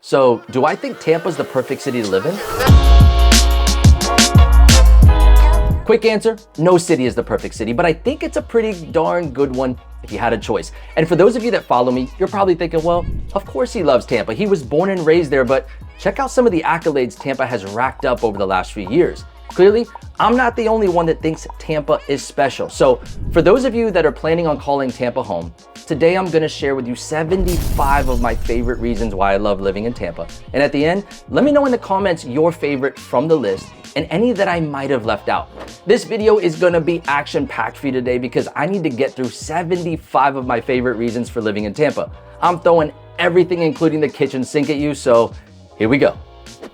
So, do I think Tampa's the perfect city to live in? Quick answer, no city is the perfect city, but I think it's a pretty darn good one if you had a choice. And for those of you that follow me, you're probably thinking, well, of course he loves Tampa. He was born and raised there, but check out some of the accolades Tampa has racked up over the last few years. Clearly, I'm not the only one that thinks Tampa is special. So for those of you that are planning on calling Tampa home, today I'm gonna share with you 75 of my favorite reasons why I love living in Tampa. And at the end, let me know in the comments your favorite from the list and any that I might have left out. This video is gonna be action-packed for you today because I need to get through 75 of my favorite reasons for living in Tampa. I'm throwing everything, including the kitchen sink at you, so here we go.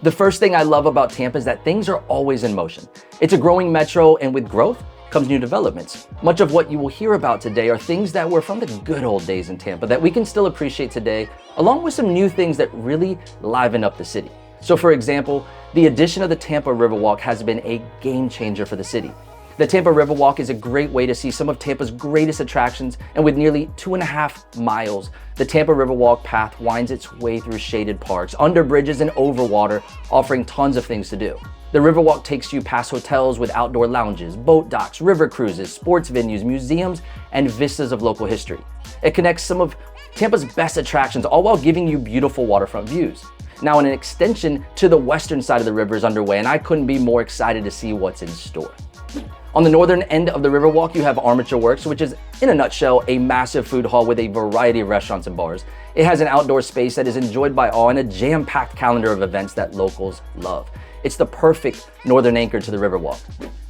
The first thing I love about Tampa is that things are always in motion. It's a growing metro, and with growth comes new developments. Much of what you will hear about today are things that were from the good old days in Tampa that we can still appreciate today, along with some new things that really liven up the city. So for example, the addition of the Tampa Riverwalk has been a game changer for the city. The Tampa Riverwalk is a great way to see some of Tampa's greatest attractions, and with nearly 2.5 miles, the Tampa Riverwalk path winds its way through shaded parks, under bridges, and over water, offering tons of things to do. The Riverwalk takes you past hotels with outdoor lounges, boat docks, river cruises, sports venues, museums, and vistas of local history. It connects some of Tampa's best attractions, all while giving you beautiful waterfront views. Now, an extension to the western side of the river is underway, and I couldn't be more excited to see what's in store. On the northern end of the Riverwalk, you have Armature Works, which is, in a nutshell, a massive food hall with a variety of restaurants and bars. It has an outdoor space that is enjoyed by all and a jam-packed calendar of events that locals love. It's the perfect northern anchor to the Riverwalk.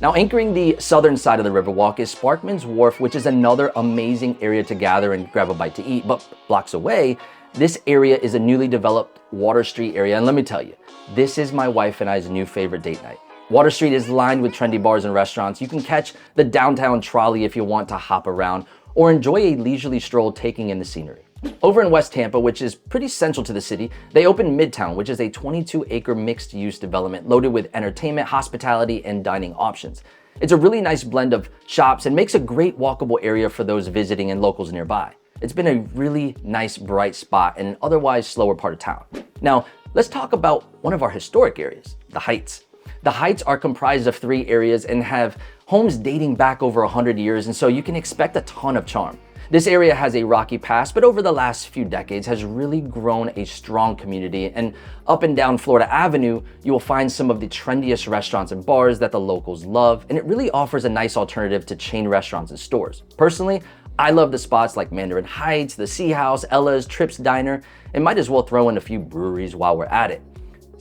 Now, anchoring the southern side of the Riverwalk is Sparkman's Wharf, which is another amazing area to gather and grab a bite to eat. But blocks away, this area is a newly developed Water Street area. And let me tell you, this is my wife and I's new favorite date night. Water Street is lined with trendy bars and restaurants. You can catch the downtown trolley if you want to hop around or enjoy a leisurely stroll taking in the scenery. Over in West Tampa, which is pretty central to the city, they opened Midtown, which is a 22-acre mixed-use development loaded with entertainment, hospitality, and dining options. It's a really nice blend of shops and makes a great walkable area for those visiting and locals nearby. It's been a really nice, bright spot in an otherwise slower part of town. Now, let's talk about one of our historic areas, the Heights. The Heights are comprised of 3 areas and have homes dating back over 100 years, and so you can expect a ton of charm. This area has a rocky past, but over the last few decades has really grown a strong community, and up and down Florida Avenue, you will find some of the trendiest restaurants and bars that the locals love, and it really offers a nice alternative to chain restaurants and stores. Personally, I love the spots like Mandarin Heights, the Sea House, Ella's, Trips Diner, and might as well throw in a few breweries while we're at it.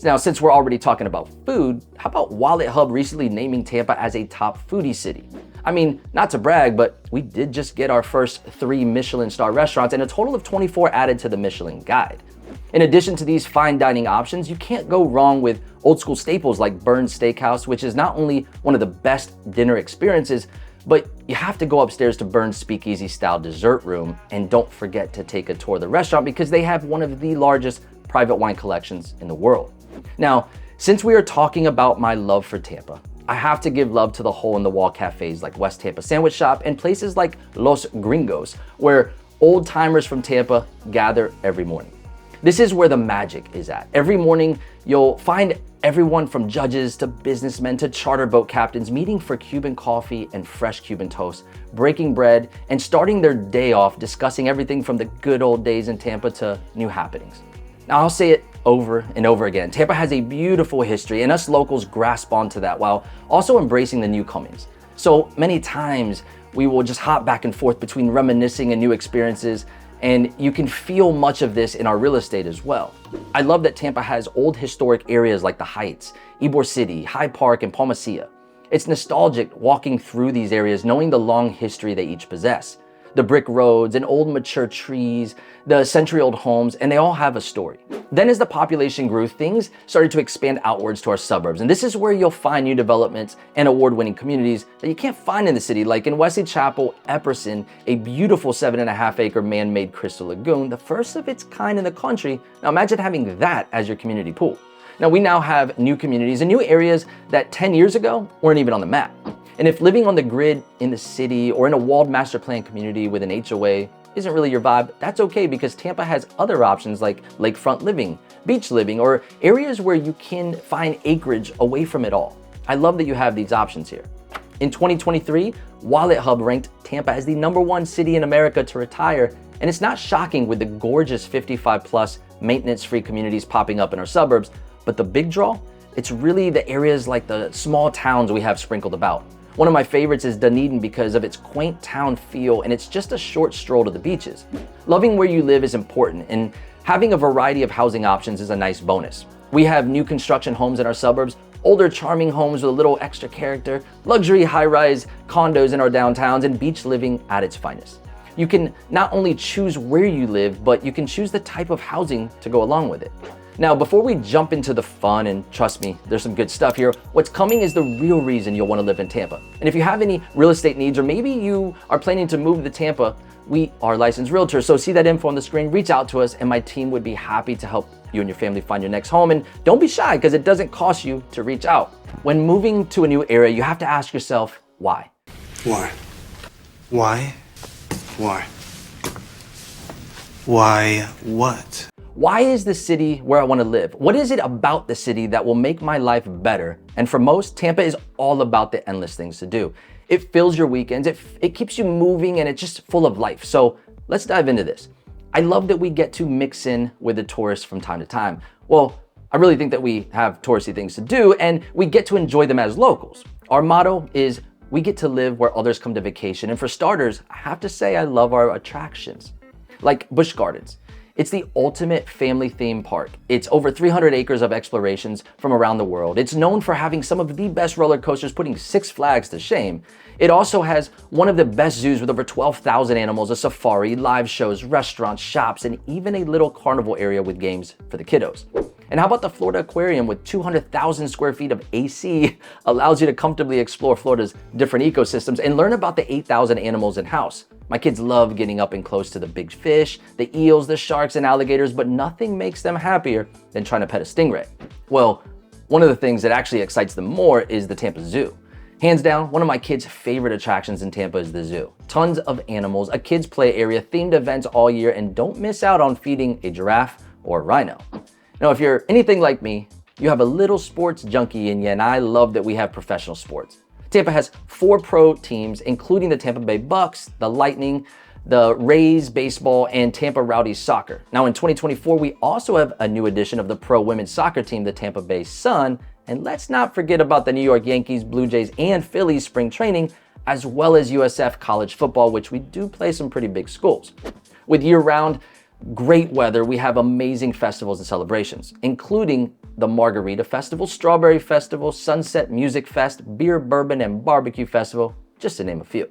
Now, since we're already talking about food, how about Wallet Hub recently naming Tampa as a top foodie city? I mean, not to brag, but we did just get our first 3 Michelin star restaurants and a total of 24 added to the Michelin Guide. In addition to these fine dining options, you can't go wrong with old school staples like Burn's Steakhouse, which is not only one of the best dinner experiences, but you have to go upstairs to Burn's Speakeasy style dessert room, and don't forget to take a tour of the restaurant because they have one of the largest private wine collections in the world. Now, since we are talking about my love for Tampa, I have to give love to the hole-in-the-wall cafes like West Tampa Sandwich Shop and places like Los Gringos, where old timers from Tampa gather every morning. This is where the magic is at. Every morning, you'll find everyone from judges to businessmen to charter boat captains meeting for Cuban coffee and fresh Cuban toast, breaking bread, and starting their day off discussing everything from the good old days in Tampa to new happenings. Now, I'll say it over and over again. Tampa has a beautiful history, and us locals grasp onto that while also embracing the new comings. So many times, we will just hop back and forth between reminiscing and new experiences, and you can feel much of this in our real estate as well. I love that Tampa has old historic areas like the Heights, Ybor City, Hyde Park, and Palma Seca. It's nostalgic walking through these areas knowing the long history they each possess. The brick roads and old mature trees, the century-old homes, and they all have a story. Then as the population grew, things started to expand outwards to our suburbs. And this is where you'll find new developments and award-winning communities that you can't find in the city, like in Wesley Chapel, Epperson, a beautiful 7.5-acre man-made crystal lagoon, the first of its kind in the country. Now imagine having that as your community pool. Now we now have new communities and new areas that 10 years ago weren't even on the map. And if living on the grid in the city or in a walled master plan community with an HOA isn't really your vibe, that's okay because Tampa has other options like lakefront living, beach living, or areas where you can find acreage away from it all. I love that you have these options here. In 2023, Wallet Hub ranked Tampa as the #1 city in America to retire, and it's not shocking with the gorgeous 55+ maintenance-free communities popping up in our suburbs, but the big draw, it's really the areas like the small towns we have sprinkled about. One of my favorites is Dunedin because of its quaint town feel, and it's just a short stroll to the beaches. Loving where you live is important, and having a variety of housing options is a nice bonus. We have new construction homes in our suburbs, older charming homes with a little extra character, luxury high-rise condos in our downtowns, and beach living at its finest. You can not only choose where you live, but you can choose the type of housing to go along with it. Now, before we jump into the fun, and trust me, there's some good stuff here, what's coming is the real reason you'll want to live in Tampa. And if you have any real estate needs, or maybe you are planning to move to Tampa, we are licensed realtors, so see that info on the screen, reach out to us, and my team would be happy to help you and your family find your next home. And don't be shy, because it doesn't cost you to reach out. When moving to a new area, you have to ask yourself, why? Why? Why? Why? Why what? Why is the city where I want to live? What is it about the city that will make my life better? And for most, Tampa is all about the endless things to do. It fills your weekends, it keeps you moving, and it's just full of life. So let's dive into this. I love that we get to mix in with the tourists from time to time. Well, I really think that we have touristy things to do, and we get to enjoy them as locals. Our motto is, we get to live where others come to vacation. And for starters, I have to say I love our attractions. Like Busch Gardens. It's the ultimate family theme park. It's over 300 acres of explorations from around the world. It's known for having some of the best roller coasters, putting Six Flags to shame. It also has one of the best zoos with over 12,000 animals, a safari, live shows, restaurants, shops, and even a little carnival area with games for the kiddos. And how about the Florida Aquarium with 200,000 square feet of AC allows you to comfortably explore Florida's different ecosystems and learn about the 8,000 animals in-house. My kids love getting up and close to the big fish, the eels, the sharks, and alligators, but nothing makes them happier than trying to pet a stingray. Well, one of the things that actually excites them more is the Tampa Zoo. Hands down, one of my kids' favorite attractions in Tampa is the zoo. Tons of animals, a kids' play area, themed events all year, and don't miss out on feeding a giraffe or a rhino. Now, if you're anything like me, you have a little sports junkie in you, and I love that we have professional sports. Tampa has 4 pro teams, including the Tampa Bay Bucks, the Lightning, the Rays baseball, and Tampa Rowdies soccer. Now in 2024, we also have a new addition of the pro women's soccer team, the Tampa Bay Sun. And let's not forget about the New York Yankees, Blue Jays, and Phillies spring training, as well as USF college football, which we do play some pretty big schools. With year-round great weather, we have amazing festivals and celebrations, including the Margarita Festival, Strawberry Festival, Sunset Music Fest, Beer, Bourbon, and Barbecue Festival, just to name a few.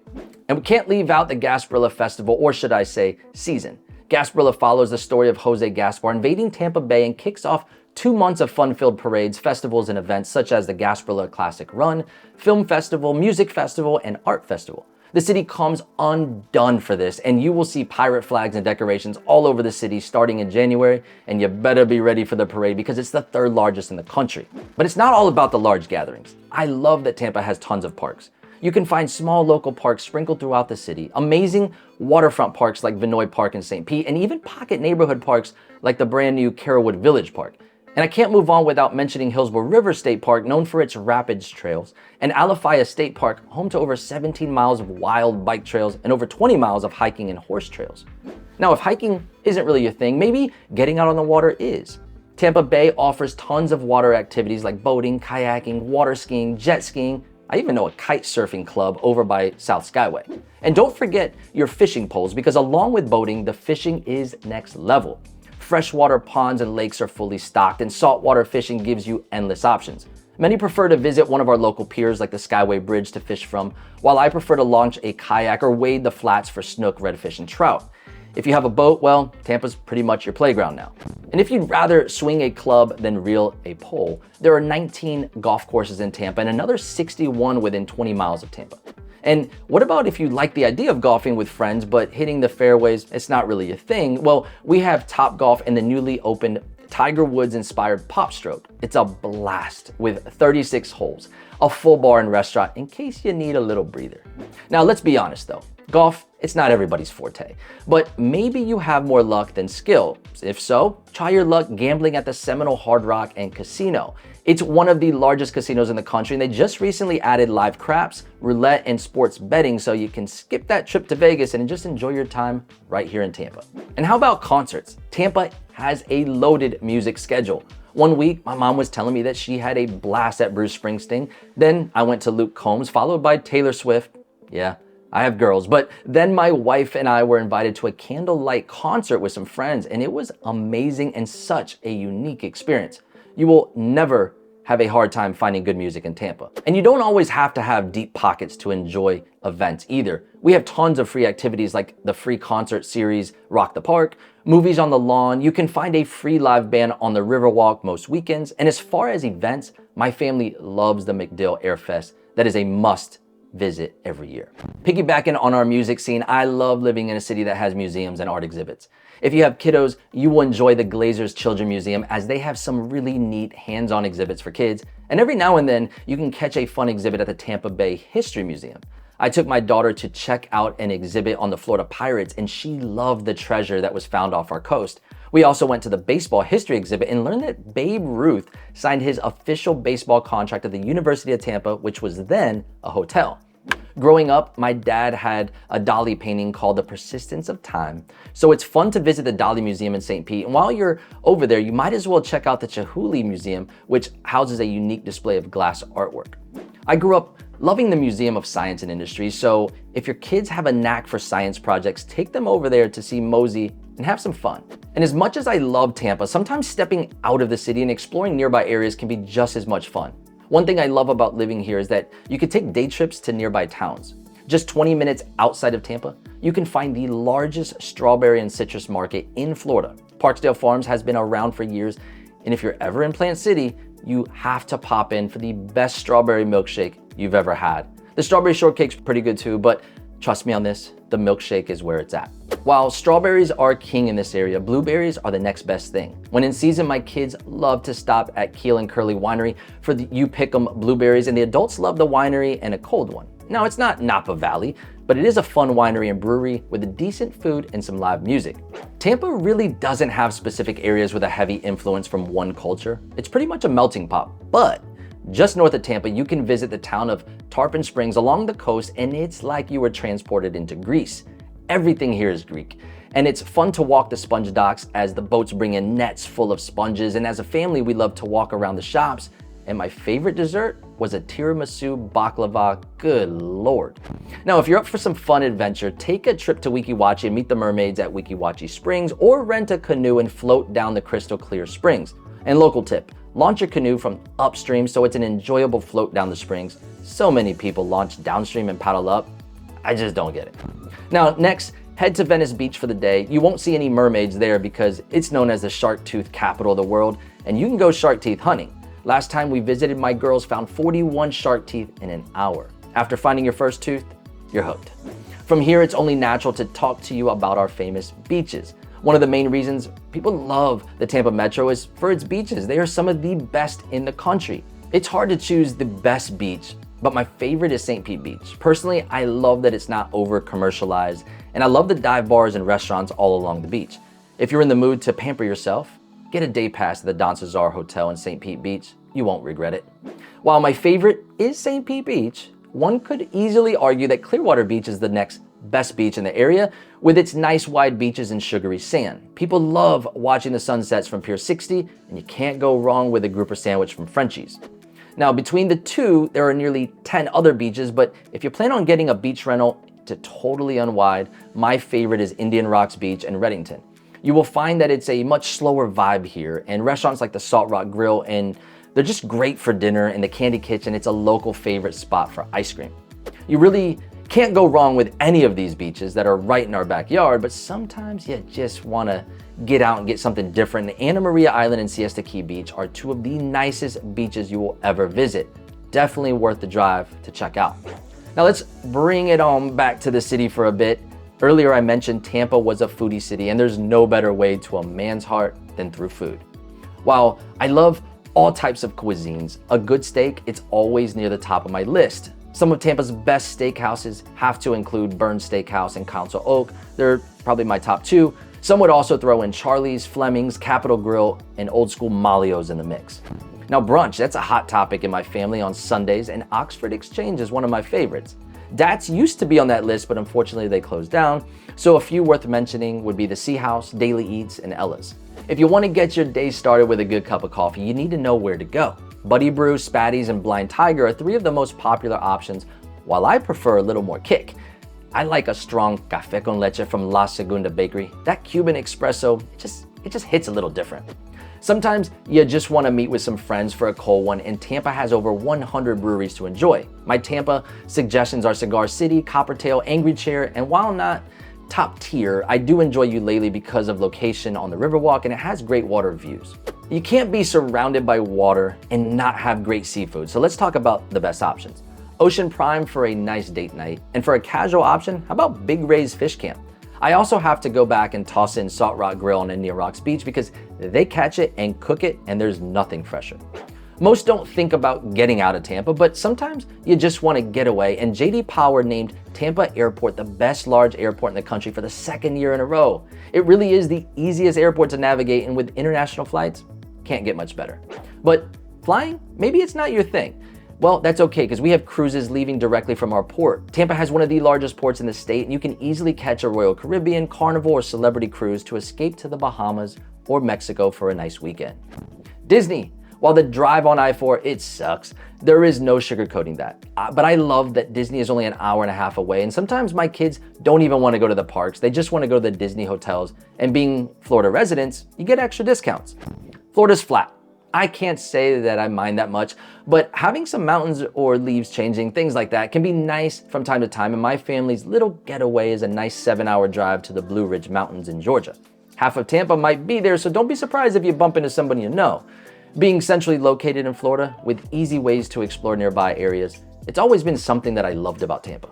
And we can't leave out the Gasparilla Festival, or should I say, season. Gasparilla follows the story of Jose Gaspar invading Tampa Bay and kicks off 2 months of fun-filled parades, festivals, and events such as the Gasparilla Classic Run, Film Festival, Music Festival, and Art Festival. The city comes undone for this, and you will see pirate flags and decorations all over the city starting in January, and you better be ready for the parade because it's the 3rd largest in the country. But it's not all about the large gatherings. I love that Tampa has tons of parks. You can find small local parks sprinkled throughout the city, amazing waterfront parks like Vinoy Park in St. Pete, and even pocket neighborhood parks like the brand new Carrollwood Village Park. And I can't move on without mentioning Hillsborough River State Park, known for its rapids trails, and Alafaya State Park, home to over 17 miles of wild bike trails and over 20 miles of hiking and horse trails. Now, if hiking isn't really your thing, maybe getting out on the water is. Tampa Bay offers tons of water activities like boating, kayaking, water skiing, jet skiing. I even know a kite surfing club over by South Skyway. And don't forget your fishing poles, because along with boating, the fishing is next level. Freshwater ponds and lakes are fully stocked, and saltwater fishing gives you endless options. Many prefer to visit one of our local piers like the Skyway Bridge to fish from, while I prefer to launch a kayak or wade the flats for snook, redfish, and trout. If you have a boat, well, Tampa's pretty much your playground now. And if you'd rather swing a club than reel a pole, there are 19 golf courses in Tampa and another 61 within 20 miles of Tampa. And what about if you like the idea of golfing with friends, but hitting the fairways, it's not really your thing? Well, we have Top Golf and the newly opened Tiger Woods inspired Pop Stroke. It's a blast with 36 holes, a full bar and restaurant in case you need a little breather. Now, let's be honest though. Golf, it's not everybody's forte, but maybe you have more luck than skill. If so, try your luck gambling at the Seminole Hard Rock and Casino. It's one of the largest casinos in the country, and they just recently added live craps, roulette, and sports betting, so you can skip that trip to Vegas and just enjoy your time right here in Tampa. And how about concerts? Tampa has a loaded music schedule. One week, my mom was telling me that she had a blast at Bruce Springsteen. Then I went to Luke Combs, followed by Taylor Swift. Yeah, I have girls. But then my wife and I were invited to a candlelight concert with some friends, and it was amazing and such a unique experience. You will never have a hard time finding good music in Tampa. And you don't always have to have deep pockets to enjoy events either. We have tons of free activities like the free concert series Rock the Park, movies on the lawn. You can find a free live band on the Riverwalk most weekends. And as far as events, my family loves the MacDill Air Fest. That is a must visit every year. Piggybacking on our music scene, I love living in a city that has museums and art exhibits. If you have kiddos, you will enjoy the Glazers Children Museum as they have some really neat hands-on exhibits for kids. And every now and then, you can catch a fun exhibit at the Tampa Bay History Museum. I took my daughter to check out an exhibit on the Florida Pirates, and she loved the treasure that was found off our coast. We also went to the baseball history exhibit and learned that Babe Ruth signed his official baseball contract at the University of Tampa, which was then a hotel. Growing up, my dad had a Dali painting called The Persistence of Time. So it's fun to visit the Dali Museum in St. Pete. And while you're over there, you might as well check out the Chihuly Museum, which houses a unique display of glass artwork. I grew up loving the Museum of Science and Industry, so if your kids have a knack for science projects, take them over there to see Mosey and have some fun. And as much as I love Tampa, sometimes stepping out of the city and exploring nearby areas can be just as much fun. One thing I love about living here is that you can take day trips to nearby towns. Just 20 minutes outside of Tampa, you can find the largest strawberry and citrus market in Florida. Parksdale Farms has been around for years, and if you're ever in Plant City, you have to pop in for the best strawberry milkshake you've ever had. The strawberry shortcake's pretty good too, but trust me on this, the milkshake is where it's at. While strawberries are king in this area, blueberries are the next best thing. When in season, my kids love to stop at Keel and Curly Winery for the You Pick 'em blueberries, and the adults love the winery and a cold one. Now, it's not Napa Valley, but it is a fun winery and brewery with decent food and some live music. Tampa really doesn't have specific areas with a heavy influence from one culture. It's pretty much a melting pot, but just north of Tampa, you can visit the town of Tarpon Springs along the coast, and it's like you were transported into Greece. Everything here is Greek, and it's fun to walk the sponge docks as the boats bring in nets full of sponges, and as a family, we love to walk around the shops, and my favorite dessert was a tiramisu baklava. Good Lord. Now, if you're up for some fun adventure, take a trip to Weeki Wachee and meet the mermaids at Weeki Wachee Springs, or rent a canoe and float down the crystal clear springs. And local tip, launch your canoe from upstream so it's an enjoyable float down the springs. So many people launch downstream and paddle up. I just don't get it. Now, next, head to Venice Beach for the day. You won't see any mermaids there because it's known as the shark tooth capital of the world, and you can go shark teeth hunting. Last time we visited, my girls found 41 shark teeth in an hour. After finding your first tooth, you're hooked. From here, it's only natural to talk to you about our famous beaches. One of the main reasons people love the Tampa Metro is for its beaches. They are some of the best in the country. It's hard to choose the best beach, but my favorite is St. Pete Beach. Personally, I love that it's not over commercialized, and I love the dive bars and restaurants all along the beach. If you're in the mood to pamper yourself, get a day pass at the Don Cesar Hotel in St. Pete Beach. You won't regret it. While my favorite is St. Pete Beach, one could easily argue that Clearwater Beach is the next best beach in the area with its nice wide beaches and sugary sand. People love watching the sunsets from Pier 60, and you can't go wrong with a grouper sandwich from Frenchie's. Now, between the two, there are nearly 10 other beaches, but if you plan on getting a beach rental to totally unwind, my favorite is Indian Rocks Beach in Reddington. You will find that it's a much slower vibe here, and restaurants like the Salt Rock Grill, and they're just great for dinner, and the Candy Kitchen, it's a local favorite spot for ice cream. You really can't go wrong with any of these beaches that are right in our backyard, but sometimes you just wanna get out and get something different. Anna Maria Island and Siesta Key Beach are two of the nicest beaches you will ever visit. Definitely worth the drive to check out. Now let's bring it on back to the city for a bit. Earlier I mentioned Tampa was a foodie city, and there's no better way to a man's heart than through food. While I love all types of cuisines, a good steak, it's always near the top of my list. Some of Tampa's best steakhouses have to include Burns Steakhouse and Council Oak. They're probably my top two. Some would also throw in Charlie's, Fleming's, Capitol Grill, and Old School Malio's in the mix. Now brunch, that's a hot topic in my family on Sundays, and Oxford Exchange is one of my favorites. Dats used to be on that list, but unfortunately they closed down. So a few worth mentioning would be the Sea House, Daily Eats, and Ella's. If you want to get your day started with a good cup of coffee, you need to know where to go. Buddy Brew, Spatty's, and Blind Tiger are three of the most popular options, while I prefer a little more kick. I like a strong café con leche from La Segunda Bakery. That Cuban espresso, it just hits a little different. Sometimes you just want to meet with some friends for a cold one, and Tampa has over 100 breweries to enjoy. My Tampa suggestions are Cigar City, Coppertail, Angry Chair, and while not top tier, I do enjoy Ukulele because of location on the Riverwalk, and it has great water views. You can't be surrounded by water and not have great seafood, so let's talk about the best options. Ocean Prime for a nice date night, and for a casual option, how about Big Ray's Fish Camp? I also have to go back and toss in Salt Rock Grill on Indian Rocks Beach because they catch it and cook it, and there's nothing fresher. Most don't think about getting out of Tampa, but sometimes you just want to get away, and J.D. Power named Tampa Airport the best large airport in the country for the second year in a row. It really is the easiest airport to navigate, and with international flights, can't get much better. But flying, maybe it's not your thing. Well, that's okay, because we have cruises leaving directly from our port. Tampa has one of the largest ports in the state, and you can easily catch a Royal Caribbean, Carnival, or Celebrity cruise to escape to the Bahamas or Mexico for a nice weekend. Disney. While the drive on I-4, it sucks, there is no sugarcoating that. But I love that Disney is only an hour and a half away, and sometimes my kids don't even want to go to the parks. They just want to go to the Disney hotels, and being Florida residents, you get extra discounts. Florida's flat. I can't say that I mind that much, but having some mountains or leaves changing, things like that, can be nice from time to time, and my family's little getaway is a nice 7-hour drive to the Blue Ridge Mountains in Georgia. Half of Tampa might be there, so don't be surprised if you bump into somebody you know. Being centrally located in Florida with easy ways to explore nearby areas, it's always been something that I loved about Tampa.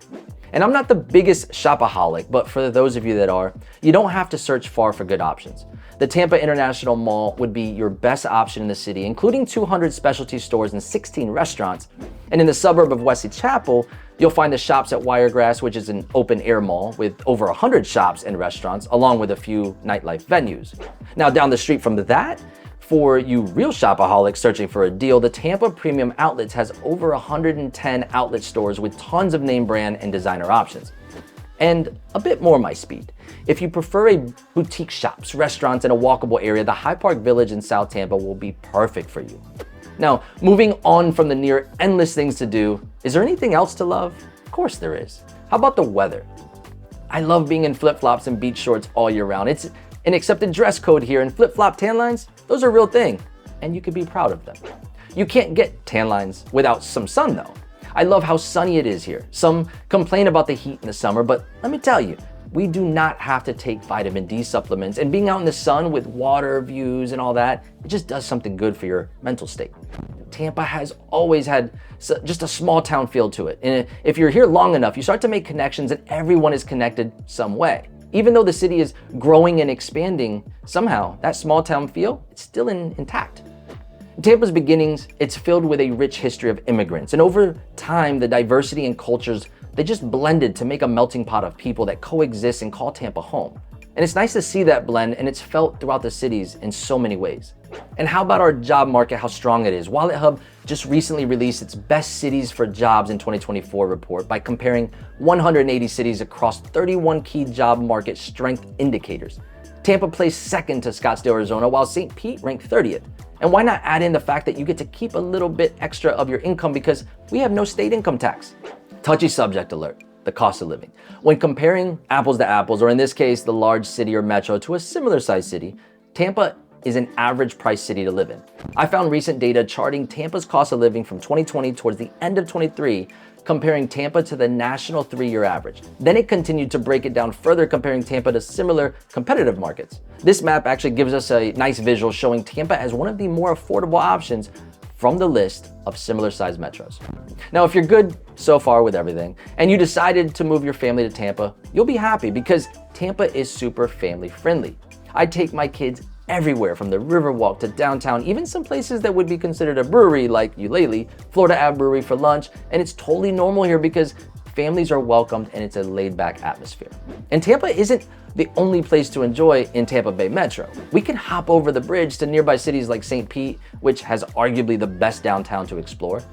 And I'm not the biggest shopaholic, but for those of you that are, you don't have to search far for good options. The Tampa International Mall would be your best option in the city, including 200 specialty stores and 16 restaurants. And in the suburb of Wesley Chapel, you'll find the Shops at Wiregrass, which is an open-air mall with over 100 shops and restaurants, along with a few nightlife venues. Now, down the street from that, for you real shopaholics searching for a deal, the Tampa Premium Outlets has over 110 outlet stores with tons of name brand and designer options. And a bit more my speed. If you prefer a boutique shops, restaurants, and a walkable area, the High Park Village in South Tampa will be perfect for you. Now, moving on from the near endless things to do, is there anything else to love? Of course there is. How about the weather? I love being in flip-flops and beach shorts all year round. It's an accepted dress code here, and flip-flop tan lines, those are a real thing, and you can be proud of them. You can't get tan lines without some sun though. I love how sunny it is here. Some complain about the heat in the summer, but let me tell you, we do not have to take vitamin D supplements, and being out in the sun with water views and all that, it just does something good for your mental state. Tampa has always had just a small town feel to it, and if you're here long enough, you start to make connections and everyone is connected some way. Even though the city is growing and expanding, somehow that small town feel, it's still intact. In Tampa's beginnings, it's filled with a rich history of immigrants, and over time, the diversity and cultures, they just blended to make a melting pot of people that coexist and call Tampa home. And it's nice to see that blend, and it's felt throughout the cities in so many ways. And how about our job market, how strong it is? Wallet Hub just recently released its Best Cities for Jobs in 2024 report by comparing 180 cities across 31 key job market strength indicators. Tampa placed second to Scottsdale, Arizona, while St. Pete ranked 30th. And why not add in the fact that you get to keep a little bit extra of your income because we have no state income tax? Touchy subject alert, the cost of living. When comparing apples to apples, or in this case, the large city or metro to a similar sized city, Tampa is an average price city to live in. I found recent data charting Tampa's cost of living from 2020 towards the end of 23, comparing Tampa to the national 3-year average. Then it continued to break it down further, comparing Tampa to similar competitive markets. This map actually gives us a nice visual showing Tampa as one of the more affordable options from the list of similar sized metros. Now, if you're good so far with everything and you decided to move your family to Tampa, you'll be happy because Tampa is super family friendly. I take my kids everywhere from the Riverwalk to downtown, even some places that would be considered a brewery like Eulalie, Florida Ave Brewery for lunch, and it's totally normal here because families are welcomed and it's a laid-back atmosphere. And Tampa isn't the only place to enjoy in Tampa Bay Metro. We can hop over the bridge to nearby cities like St. Pete, which has arguably the best downtown to explore,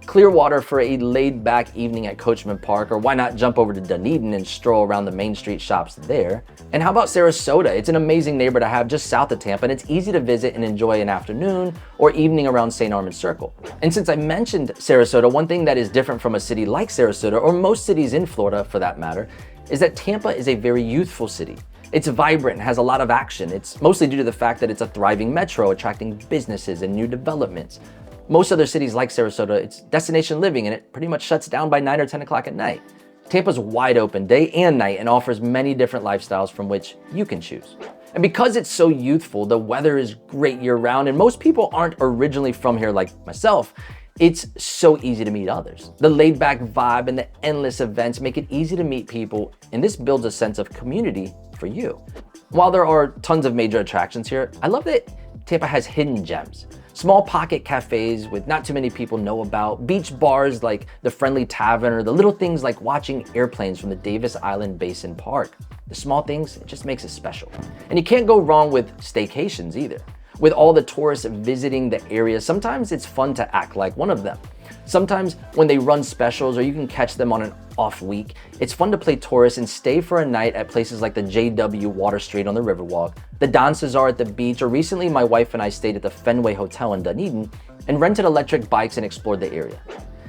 Clearwater for a laid-back evening at Coachman Park, or why not jump over to Dunedin and stroll around the Main Street shops there? And how about Sarasota? It's an amazing neighbor to have just south of Tampa, and it's easy to visit and enjoy an afternoon or evening around St. Armand Circle. And since I mentioned Sarasota, one thing that is different from a city like Sarasota, or most cities in Florida for that matter, is that Tampa is a very youthful city. It's vibrant and has a lot of action. It's mostly due to the fact that it's a thriving metro, attracting businesses and new developments. Most other cities like Sarasota, it's destination living and it pretty much shuts down by 9 or 10 o'clock at night. Tampa's wide open day and night and offers many different lifestyles from which you can choose. And because it's so youthful, the weather is great year round and most people aren't originally from here like myself. It's so easy to meet others. The laid back vibe and the endless events make it easy to meet people, and this builds a sense of community for you. While there are tons of major attractions here, I love that Tampa has hidden gems. Small pocket cafes with not too many people know about, beach bars like the Friendly Tavern, or the little things like watching airplanes from the Davis Island Basin Park. The small things, it just makes it special. And you can't go wrong with staycations either. With all the tourists visiting the area, sometimes it's fun to act like one of them. Sometimes when they run specials or you can catch them on an off week, it's fun to play tourist and stay for a night at places like the JW Water Street on the Riverwalk, the Don Cesar at the beach, or recently my wife and I stayed at the Fenway Hotel in Dunedin and rented electric bikes and explored the area.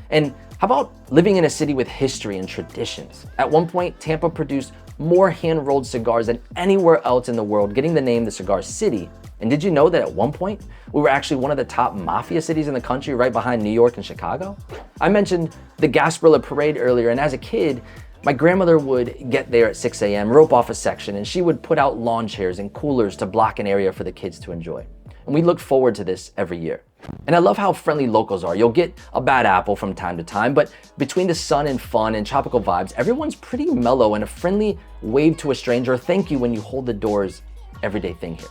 And how about living in a city with history and traditions? At one point, Tampa produced more hand-rolled cigars than anywhere else in the world, getting the name the Cigar City. And did you know that at one point, we were actually one of the top mafia cities in the country, right behind New York and Chicago? I mentioned the Gasparilla Parade earlier, and as a kid, my grandmother would get there at 6 a.m., rope off a section, and she would put out lawn chairs and coolers to block an area for the kids to enjoy. And we look forward to this every year. And I love how friendly locals are. You'll get a bad apple from time to time, but between the sun and fun and tropical vibes, everyone's pretty mellow, and a friendly wave to a stranger or thank you when you hold the door's everyday thing here.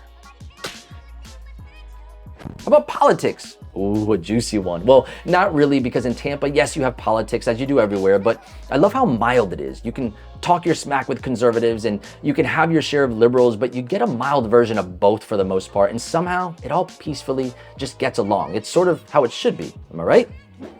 How about politics? Ooh, a juicy one. Well, not really, because in Tampa, yes, you have politics as you do everywhere, but I love how mild it is. You can talk your smack with conservatives and you can have your share of liberals, but you get a mild version of both for the most part, and somehow it all peacefully just gets along. It's sort of how it should be, am I right?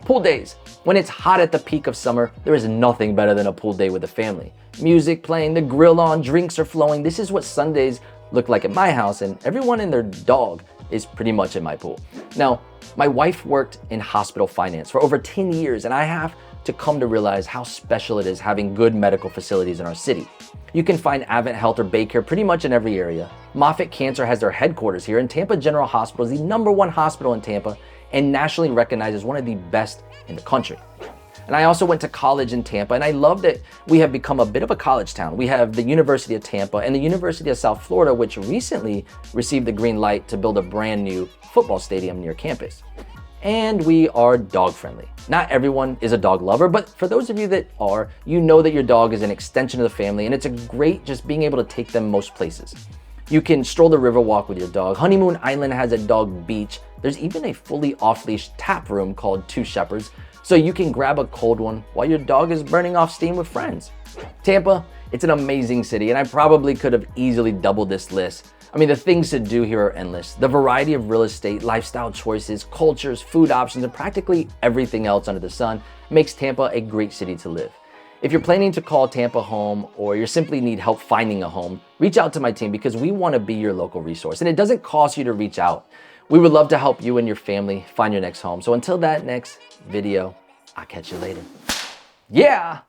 Pool days. When it's hot at the peak of summer, there is nothing better than a pool day with the family. Music playing, the grill on, drinks are flowing. This is what Sundays look like at my house, and everyone and their dog is pretty much in my pool. Now, my wife worked in hospital finance for over 10 years, and I have to come to realize how special it is having good medical facilities in our city. You can find Advent Health or Baycare pretty much in every area. Moffitt Cancer has their headquarters here, and Tampa General Hospital is the #1 hospital in Tampa and nationally recognized as one of the best in the country. And I also went to college in Tampa, and I love that we have become a bit of a college town. We have the University of Tampa and the University of South Florida, which recently received the green light to build a brand new football stadium near campus. And we are dog friendly. Not everyone is a dog lover, but for those of you that are, you know that your dog is an extension of the family, and it's a great just being able to take them most places. You can stroll the Riverwalk with your dog. Honeymoon Island has a dog beach. There's even a fully off-leash tap room called Two Shepherds, so you can grab a cold one while your dog is burning off steam with friends. Tampa, it's an amazing city, and I probably could have easily doubled this list. I mean, the things to do here are endless. The variety of real estate, lifestyle choices, cultures, food options, and practically everything else under the sun makes Tampa a great city to live. If you're planning to call Tampa home, or you simply need help finding a home, reach out to my team because we want to be your local resource, and it doesn't cost you to reach out. We would love to help you and your family find your next home. So until that next video, I'll catch you later. Yeah!